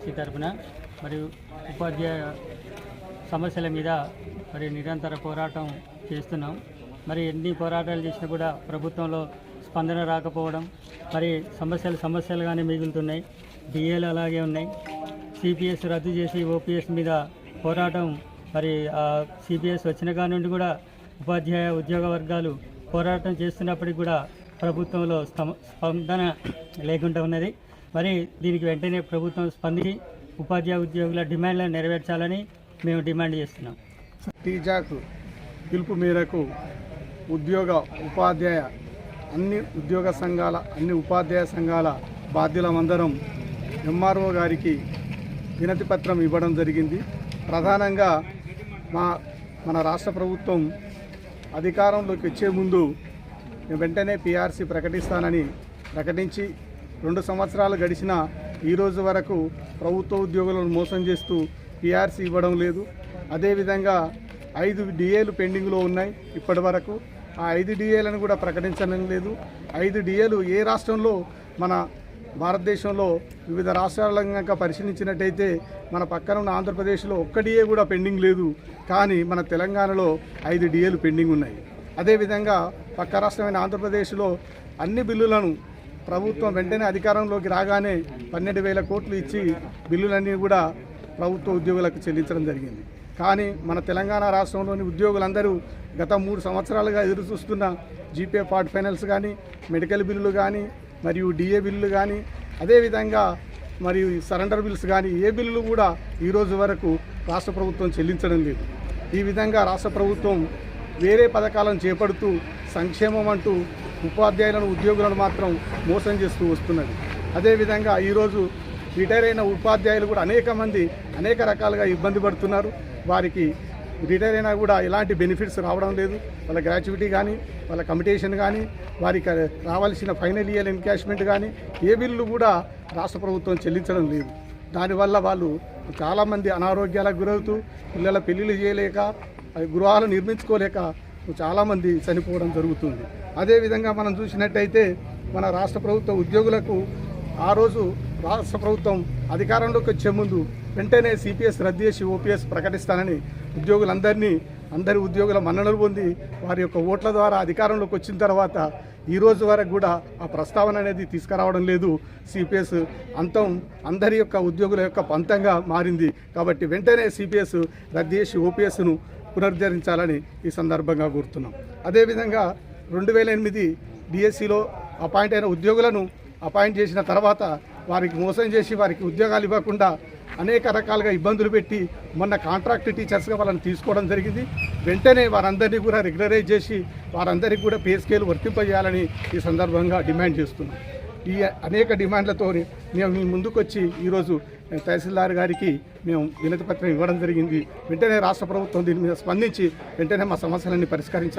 PRC తరఫున మరియు ఉపాధ్యాయ సమస్యల మీద మరి నిరంతర పోరాటం చేస్తున్నాం. మరి ఎన్ని పోరాటాలు చేసినా కూడా ప్రభుత్వంలో స్పందన రాకపోవడం, మరి సమస్యలుగానే మిగులుతున్నాయి. డిఏలు అలాగే ఉన్నాయి. సిపిఎస్ రద్దు చేసి ఓపీఎస్ మీద పోరాటం, మరి సిపిఎస్ వచ్చిన కాడి నుండి కూడా ఉపాధ్యాయ ఉద్యోగ వర్గాలు పోరాటం చేస్తున్నప్పటికీ కూడా ప్రభుత్వంలో స్పందన లేకుండా ఉన్నది. మరి దీనికి వెంటనే ప్రభుత్వం స్పందించి ఉపాధ్యాయ ఉద్యోగుల డిమాండ్లను నెరవేర్చాలని మేము డిమాండ్ చేస్తున్నాం. టీజాక్ పిలుపు మేరకు ఉపాధ్యాయ అన్ని ఉద్యోగ సంఘాల ఉపాధ్యాయ సంఘాల బాధ్యులమందరం ఎంఆర్ఓ గారికి వినతి పత్రం ఇవ్వడం జరిగింది. ప్రధానంగా మన రాష్ట్ర ప్రభుత్వం అధికారంలోకి వచ్చే ముందు వెంటనే పిఆర్సీ ప్రకటిస్తానని ప్రకటించి 2 సంవత్సరాలు గడిచిన ఈ రోజు వరకు ప్రభుత్వ ఉద్యోగులను మోసం చేస్తూ పిఆర్సీ ఇవ్వడం లేదు. అదేవిధంగా 5 డిఏలు పెండింగ్లో ఉన్నాయి. ఇప్పటి వరకు ఆ 5 డిఏలను కూడా ప్రకటించడం లేదు. 5 డిఏలు ఏ రాష్ట్రంలో, మన భారతదేశంలో వివిధ రాష్ట్రాల కనుక పరిశీలించినట్టయితే మన పక్కన ఉన్న ఆంధ్రప్రదేశ్లో ఒక్క డిఏ కూడా పెండింగ్ లేదు. కానీ మన తెలంగాణలో 5 డిఏలు పెండింగ్ ఉన్నాయి. అదేవిధంగా పక్క రాష్ట్రమైన ఆంధ్రప్రదేశ్లో అన్ని బిల్లులను ప్రభుత్వం వెంటనే అధికారంలోకి రాగానే 12,000 కోట్లు ఇచ్చి బిల్లులన్నీ కూడా ప్రభుత్వ ఉద్యోగులకు చెల్లించడం జరిగింది. కానీ మన తెలంగాణ రాష్ట్రంలోని ఉద్యోగులందరూ గత 3 సంవత్సరాలుగా ఎదురు చూస్తున్న జీపే పార్ట్ ఫైనల్స్ కానీ, మెడికల్ బిల్లులు కానీ, మరియు డిఏ బిల్లులు కానీ, అదేవిధంగా మరియు సరెండర్ బిల్స్ కానీ ఏ బిల్లులు కూడా ఈరోజు వరకు రాష్ట్ర ప్రభుత్వం చెల్లించడం లేదు. ఈ విధంగా రాష్ట్ర ప్రభుత్వం వేరే పథకాలను చేపడుతూ సంక్షేమం అంటూ ఉపాధ్యాయులను, ఉద్యోగులను మాత్రం మోసం చేస్తూ వస్తున్నది. అదేవిధంగా ఈరోజు రిటైర్ అయిన ఉపాధ్యాయులు కూడా అనేక రకాలుగా ఇబ్బంది పడుతున్నారు. వారికి రిటైర్ అయినా కూడా ఎలాంటి బెనిఫిట్స్ రావడం లేదు. వాళ్ళ గ్రాట్యుటీ కానీ, వాళ్ళ కమిటేషన్ కానీ, వారికి రావాల్సిన ఫైనల్ ఇయర్ ఎన్కాష్మెంట్ కానీ ఏ బిల్లు కూడా రాష్ట్ర ప్రభుత్వం చెల్లించడం లేదు. దానివల్ల వాళ్ళు చాలామంది అనారోగ్యాలకు గురవుతూ, పిల్లల పెళ్లిళ్ళు చేయలేక, గృహాలు నిర్మించుకోలేక చాలామంది చనిపోవడం జరుగుతుంది. అదేవిధంగా మనం చూసినట్టయితే మన రాష్ట్ర ప్రభుత్వ ఉద్యోగులకు ఆ రోజు రాష్ట్ర ప్రభుత్వం అధికారంలోకి వచ్చే ముందు వెంటనే సిపిఎస్ రద్దు చేసి ఓపీఎస్ ప్రకటిస్తానని అందరి ఉద్యోగుల మన్ననలు పొంది వారి యొక్క ఓట్ల ద్వారా అధికారంలోకి వచ్చిన తర్వాత ఈ రోజు వరకు కూడా ఆ ప్రస్తావన అనేది తీసుకురావడం లేదు. సిపిఎస్ అంతం అందరి యొక్క ఉద్యోగుల యొక్క పంతంగా మారింది. కాబట్టి వెంటనే సిపిఎస్ రద్దు చేసి ఓపీఎస్ను పునరుద్ధరించాలని ఈ సందర్భంగా కోరుతున్నాం. అదేవిధంగా 2008 డిఎస్సిలో అపాయింట్ అయిన ఉద్యోగులను అపాయింట్ చేసిన తర్వాత వారికి మోసం చేసి వారికి ఉద్యోగాలు ఇవ్వకుండా అనేక రకాలుగా ఇబ్బందులు పెట్టి మొన్న కాంట్రాక్ట్ టీచర్స్గా వాళ్ళని తీసుకోవడం జరిగింది. వెంటనే వారందరినీ కూడా రెగ్యులరైజ్ చేసి వారందరికీ కూడా పే స్కేల్ వర్తింపజేయాలని ఈ సందర్భంగా డిమాండ్ చేస్తున్నాం. ఈ అనేక డిమాండ్లతో మేము మీ ముందుకొచ్చి ఈరోజు తహసీల్దార్ గారికి మేము వినతి పత్రం ఇవ్వడం జరిగింది. వెంటనే రాష్ట్ర ప్రభుత్వం దీని మీద స్పందించి వెంటనే మా సమస్యలన్నీ పరిష్కరించాలి.